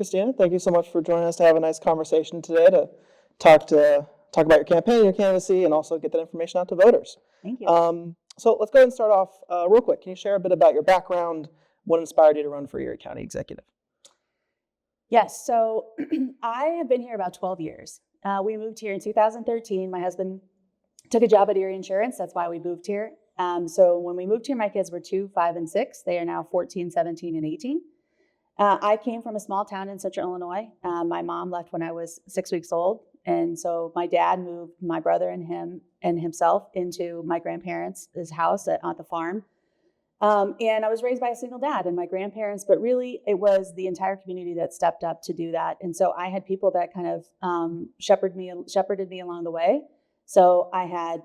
Christina. Thank you so much for joining us to have a nice conversation today to talk about your campaign, your candidacy, and also get that information out to voters. Thank you. So let's go ahead and start off real quick. Can you share a bit about your background? What inspired you to run for Erie County Executive? Yes, so I have been here about 12 years. We moved here in 2013. My husband took a job at Erie Insurance. That's why we moved here. So when we moved here, my kids were 2, 5, and 6. They are now 14, 17, and 18. I came from a small town in central Illinois. My mom left when I was 6 weeks old. And so my dad moved my brother and himself into my grandparents' house at the farm. And I was raised by a single dad and my grandparents, but really it was the entire community that stepped up to do that. And so I had people that kind of shepherded me along the way. So I had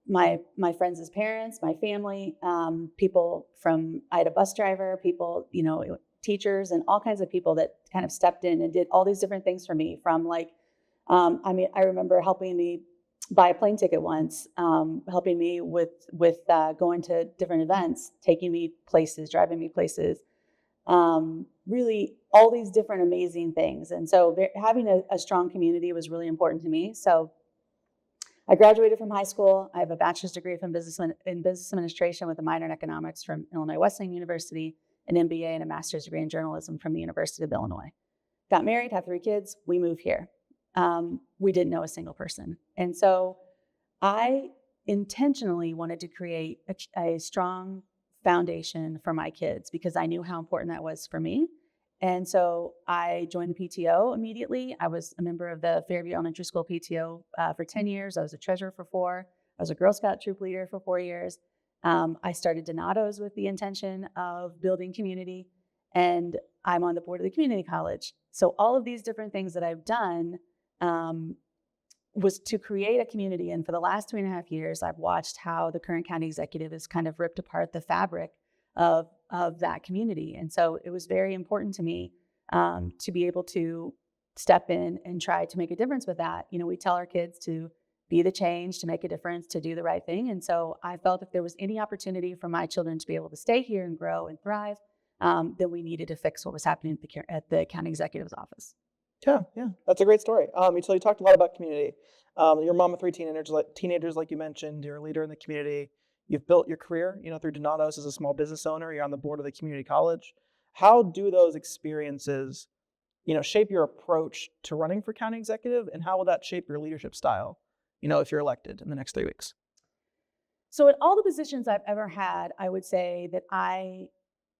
my friends' parents, my family, people I had a bus driver, people, teachers, and all kinds of people that kind of stepped in and did all these different things for me. From I remember helping me buy a plane ticket once, helping me with going to different events, taking me places, driving me places, really all these different amazing things. And so having a strong community was really important to me. So I graduated from high school. I have a bachelor's degree in business administration with a minor in economics from Illinois Wesleyan University, an MBA and a master's degree in journalism from the University of Illinois. Got married, have 3 kids. We moved here. We didn't know a single person. And so I intentionally wanted to create a strong foundation for my kids because I knew how important that was for me. And so I joined the PTO immediately. I was a member of the Fairview Elementary School PTO for 10 years. I was a treasurer for 4. I was a Girl Scout troop leader for 4 years. I started Donato's with the intention of building community, and I'm on the board of the community college. So all of these different things that I've done was to create a community. And for the last 3.5 years, I've watched how the current county executive has kind of ripped apart the fabric of that community. And so it was very important to me to be able to step in and try to make a difference with that. We tell our kids to be the change, to make a difference, to do the right thing. And so I felt if there was any opportunity for my children to be able to stay here and grow and thrive, then we needed to fix what was happening at the county executive's office. Yeah, that's a great story. So you talked a lot about community. You're a mom of 3 teenagers, like you mentioned. You're a leader in the community. You've built your career, through Donato's as a small business owner. You're on the board of the community college. How do those experiences, shape your approach to running for county executive, and how will that shape your leadership style, if you're elected in the next 3 weeks? So in all the positions I've ever had, I would say that I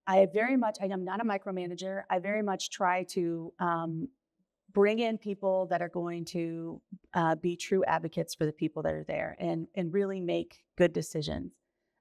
am not a micromanager. I very much try to bring in people that are going to be true advocates for the people that are there and really make good decisions.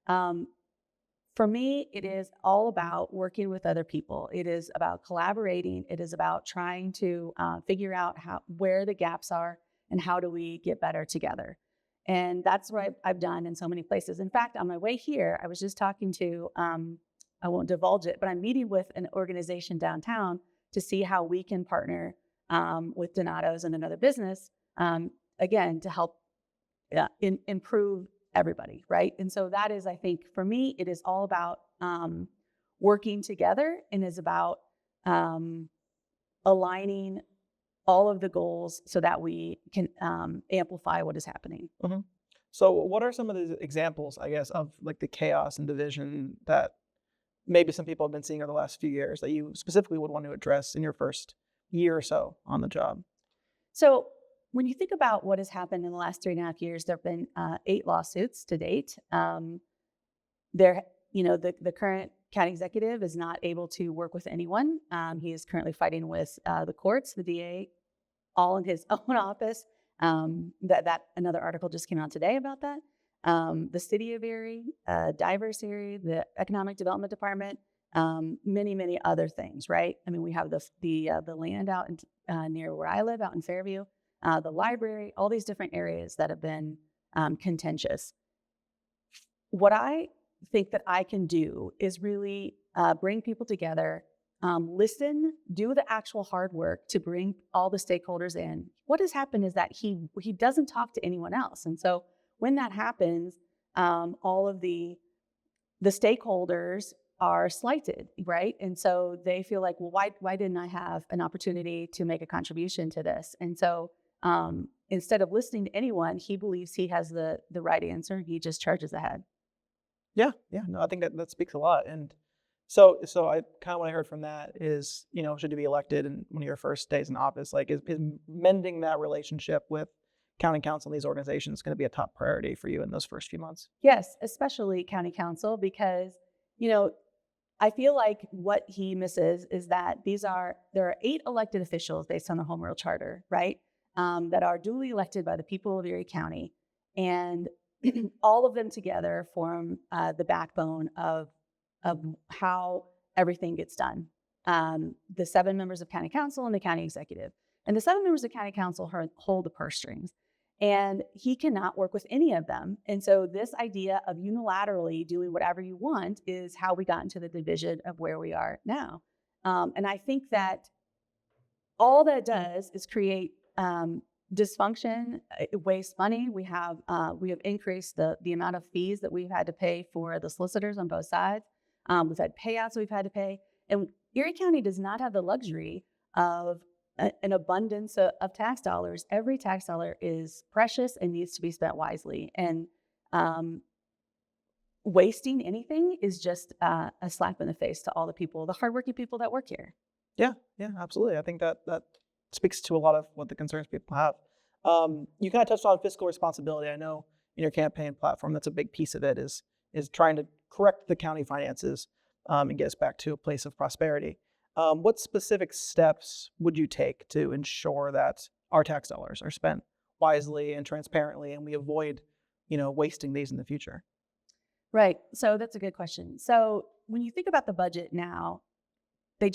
For me, it is all about working with other people. It is about collaborating. It is about trying to figure out where the gaps are and how do we get better together. And that's what I've done in so many places. In fact, on my way here, I was just talking to, I won't divulge it, but I'm meeting with an organization downtown to see how we can partner with Donato's and another business, again, to help improve everybody, right? And so that is, I think, for me, it is all about working together and is about aligning all of the goals so that we can amplify what is happening. Mm-hmm. So what are some of the examples, I guess, of like the chaos and division that maybe some people have been seeing over the last few years that you specifically would want to address in your first year or so on the job? So when you think about what has happened in the last 3.5 years, there have been 8 lawsuits to date. The current county executive is not able to work with anyone. He is currently fighting with the courts, the DA, all in his own office. That another article just came out today about that. The city of Erie, Diverse Erie, the Economic Development Department, many, many other things, right? I mean, we have the land out near where I live, out in Fairview, the library, all these different areas that have been contentious. What I think that I can do is really bring people together, listen, do the actual hard work to bring all the stakeholders in. What has happened is that he doesn't talk to anyone else. And so when that happens, all of the stakeholders are slighted, right? And so they feel like, well, why didn't I have an opportunity to make a contribution to this? And so instead of listening to anyone, he believes he has the right answer. He just charges ahead. Yeah, yeah. No, I think that speaks a lot. And so I kind of what I heard from that is, should you be elected in one of your first days in office, like is mending that relationship with county council and these organizations going to be a top priority for you in those first few months? Yes, especially county council, because, you know, I feel like what he misses is that there are 8 elected officials based on the home rule charter, right? That are duly elected by the people of Erie County, and all of them together form the backbone of how everything gets done. The 7 members of county council and the county executive, and the 7 members of county council hold the purse strings. And he cannot work with any of them. And so this idea of unilaterally doing whatever you want is how we got into the division of where we are now. And I think that all that does is create dysfunction, waste money. We have increased the amount of fees that we've had to pay for the solicitors on both sides. We've had payouts that we've had to pay. And Erie County does not have the luxury of an abundance of tax dollars. Every tax dollar is precious and needs to be spent wisely. And wasting anything is just a slap in the face to all the hardworking people that work here. Yeah, absolutely. I think that speaks to a lot of what the concerns people have. You kind of touched on fiscal responsibility. I know in your campaign platform, that's a big piece of it is trying to correct the county finances and get us back to a place of prosperity. What specific steps would you take to ensure that our tax dollars are spent wisely and transparently, and we avoid, wasting these in the future? Right. So that's a good question. So when you think about the budget now, the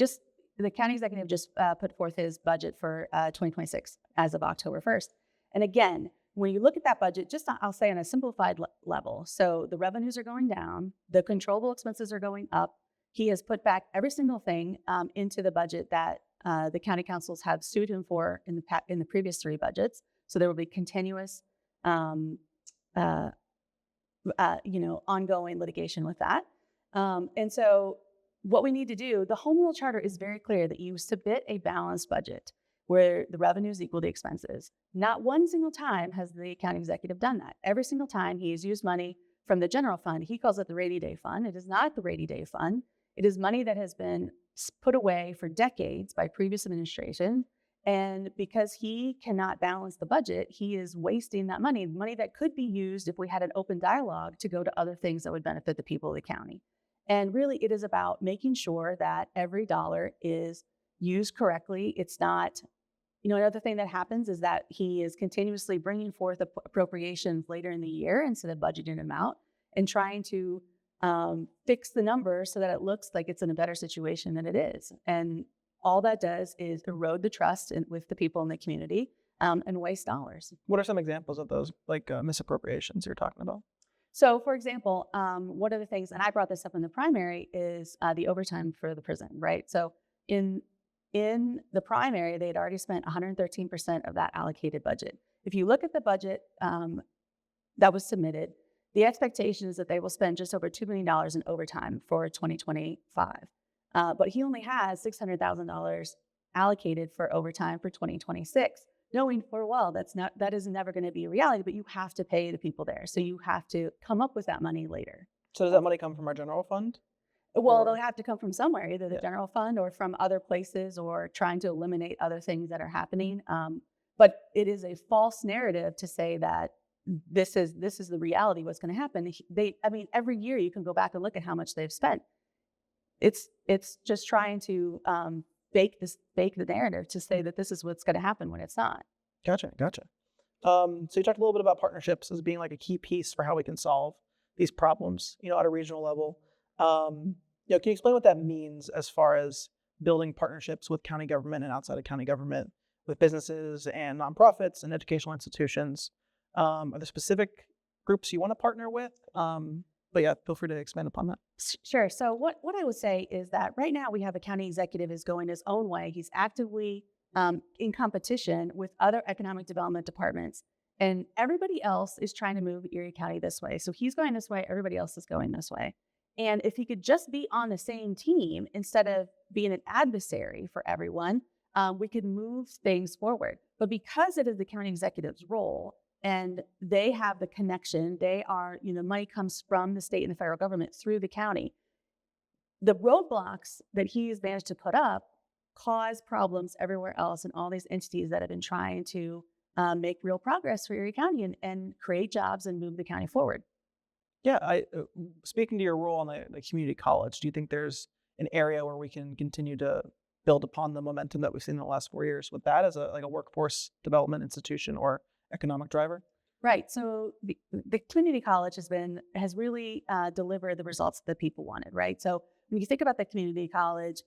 county executive just put forth his budget for 2026 as of October 1st. And again, when you look at that budget, I'll say on a simplified level. So the revenues are going down, the controllable expenses are going up. He has put back every single thing into the budget that the county councils have sued him for in the previous 3 budgets. So there will be continuous, ongoing litigation with that. And so what we need to do, the home rule charter is very clear that you submit a balanced budget where the revenues equal the expenses. Not one single time has the county executive done that. Every single time he has used money from the general fund. He calls it the rainy day fund. It is not the rainy day fund. It is money that has been put away for decades by previous administration. And because he cannot balance the budget, he is wasting that money that could be used if we had an open dialogue to go to other things that would benefit the people of the county. And really, it is about making sure that every dollar is used correctly. It's not, another thing that happens is that he is continuously bringing forth appropriations later in the year instead of budgeting them out and trying to fix the numbers so that it looks like it's in a better situation than it is. And all that does is erode the trust with the people in the community and waste dollars. What are some examples of those misappropriations you're talking about? So, for example, one of the things, and I brought this up in the primary, is the overtime for the prison, right? So in the primary, they had already spent 113% of that allocated budget. If you look at the budget that was submitted, the expectation is that they will spend just over $2 million in overtime for 2025. But he only has $600,000 allocated for overtime for 2026, knowing full well that is never going to be a reality, but you have to pay the people there. So you have to come up with that money later. So does that money come from our general fund? Well, it'll have to come from somewhere, either the general fund or from other places, or trying to eliminate other things that are happening. But it is a false narrative to say that this is the reality, what's going to happen. Every year you can go back and look at how much they've spent. It's just trying to bake the narrative to say that this is what's going to happen when it's not. Gotcha. So you talked a little bit about partnerships as being like a key piece for how we can solve these problems, at a regional level. Can you explain what that means as far as building partnerships with county government and outside of county government, with businesses and nonprofits and educational institutions? Are there specific groups you want to partner with? But yeah, feel free to expand upon that. Sure. So what I would say is that right now we have a county executive is going his own way. He's actively in competition with other economic development departments, and everybody else is trying to move Erie County this way. So he's going this way, everybody else is going this way. And if he could just be on the same team instead of being an adversary for everyone, we could move things forward. But because it is the county executive's role and they have the connection, they are, money comes from the state and the federal government through the county. The roadblocks that he's managed to put up cause problems everywhere else and all these entities that have been trying to make real progress for Erie County and create jobs and move the county forward. Yeah, speaking to your role on the community college, do you think there's an area where we can continue to build upon the momentum that we've seen in the last 4 years with that as a workforce development institution or economic driver? Right. So the community college has really delivered the results that people wanted. Right. So when you think about the community college,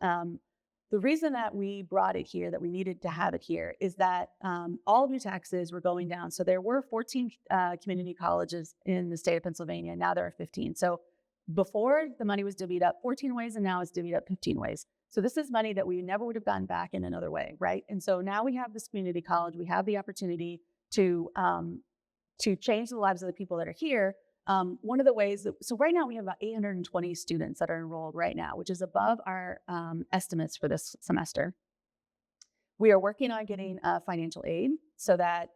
the reason that we brought it here, that we needed to have it here, is that all of your taxes were going down. So there were 14 community colleges in the state of Pennsylvania. Now there are 15. So before, the money was divvied up 14 ways, and now it's divvied up 15 ways. So this is money that we never would have gotten back in another way, right? And so now we have this community college. We have the opportunity to change the lives of the people that are here. One of the ways so right now we have about 820 students that are enrolled right now, which is above our estimates for this semester. We are working on getting financial aid so that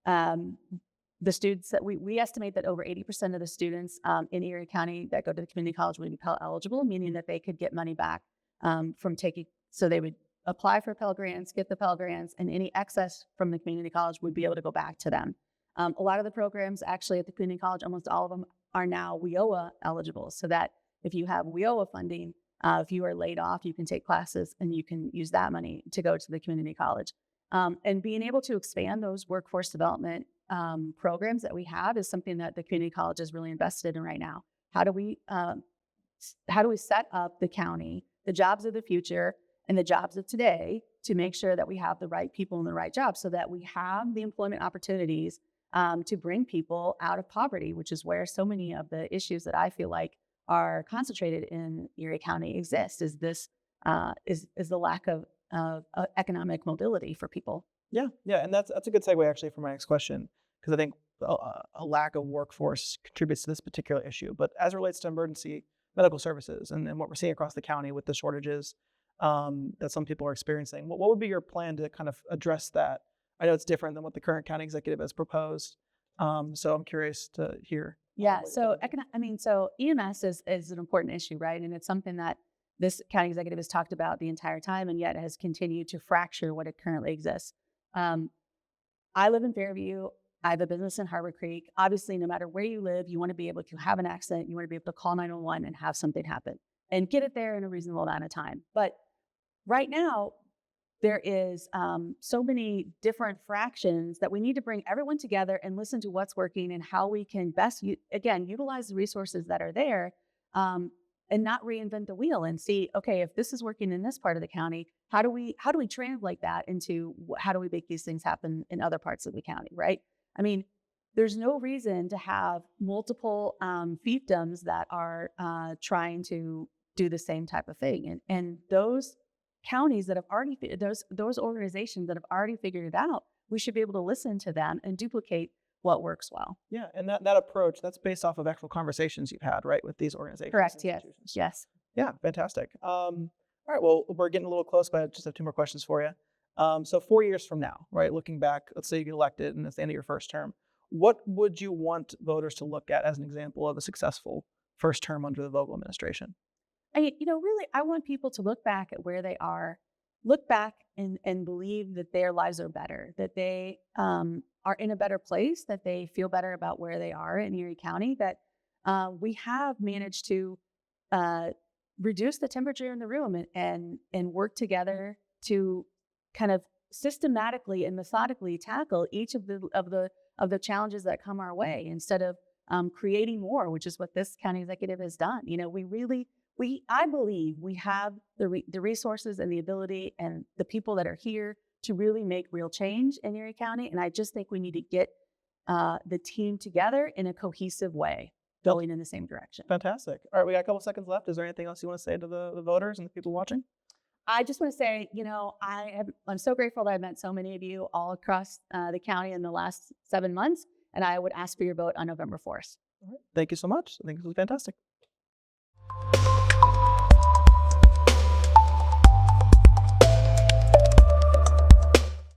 the students that we estimate that over 80% of the students in Erie County that go to the community college would be Pell eligible, meaning that they could get money back from taking, so they would apply for Pell Grants, get the Pell Grants, and any excess from the community college would be able to go back to them. A lot of the programs actually at the community college, almost all of them are now WIOA eligible, so that if you have WIOA funding, if you are laid off, you can take classes and you can use that money to go to the community college. And being able to expand those workforce development programs that we have is something that the community college is really invested in right now. How do we set up the county, the jobs of the future and the jobs of today, to make sure that we have the right people in the right jobs, so that we have the employment opportunities to bring people out of poverty, which is where so many of the issues that I feel like are concentrated in Erie County exist, is this is the lack of economic mobility for people. Yeah, and that's a good segue actually for my next question, because I think a lack of workforce contributes to this particular issue. But as it relates to emergency medical services and what we're seeing across the county with the shortages that some people are experiencing, what would be your plan to kind of address that? I know it's different than what the current county executive has proposed, so I'm curious to hear. Yeah, so EMS is an important issue, right? And it's something that this county executive has talked about the entire time, and yet has continued to fracture what it currently exists. I live in Fairview. I have a business in Harbor Creek. Obviously, no matter where you live, you want to be able to have an accident. You want to be able to call 911 and have something happen and get it there in a reasonable amount of time. But right now, there is so many different fractions that we need to bring everyone together and listen to what's working and how we can best, utilize the resources that are there, and not reinvent the wheel, and see, okay, if this is working in this part of the county, how do we translate that into how do we make these things happen in other parts of the county, right? I mean, there's no reason to have multiple fiefdoms that are trying to do the same type of thing, and those counties that have already, those organizations that have already figured it out, we should be able to listen to them and duplicate what works well. Yeah, and that approach, that's based off of actual conversations you've had, right, with these organizations. Correct. Yes. Yes. Yeah, fantastic. All right, well, we're getting a little close, but I just have two more questions for you. So 4 years from now, right, looking back, let's say you get elected and it's the end of your first term, what would you want voters to look at as an example of a successful first term under the Vogel administration? Really, I want people to look back at where they are, look back and believe that their lives are better, that they are in a better place, that they feel better about where they are in Erie County, that we have managed to reduce the temperature in the room and work together to kind of systematically and methodically tackle each of the challenges that come our way, instead of creating more, which is what this county executive has done. I believe we have the resources and the ability and the people that are here to really make real change in Erie County. And I just think we need to get the team together in a cohesive way, going in the same direction. Fantastic. All right, we got a couple seconds left. Is there anything else you want to say to the voters and the people watching? I just want to say, I'm so grateful that I've met so many of you all across the county in the last 7 months, and I would ask for your vote on November 4th. All right. Thank you so much. I think this was fantastic.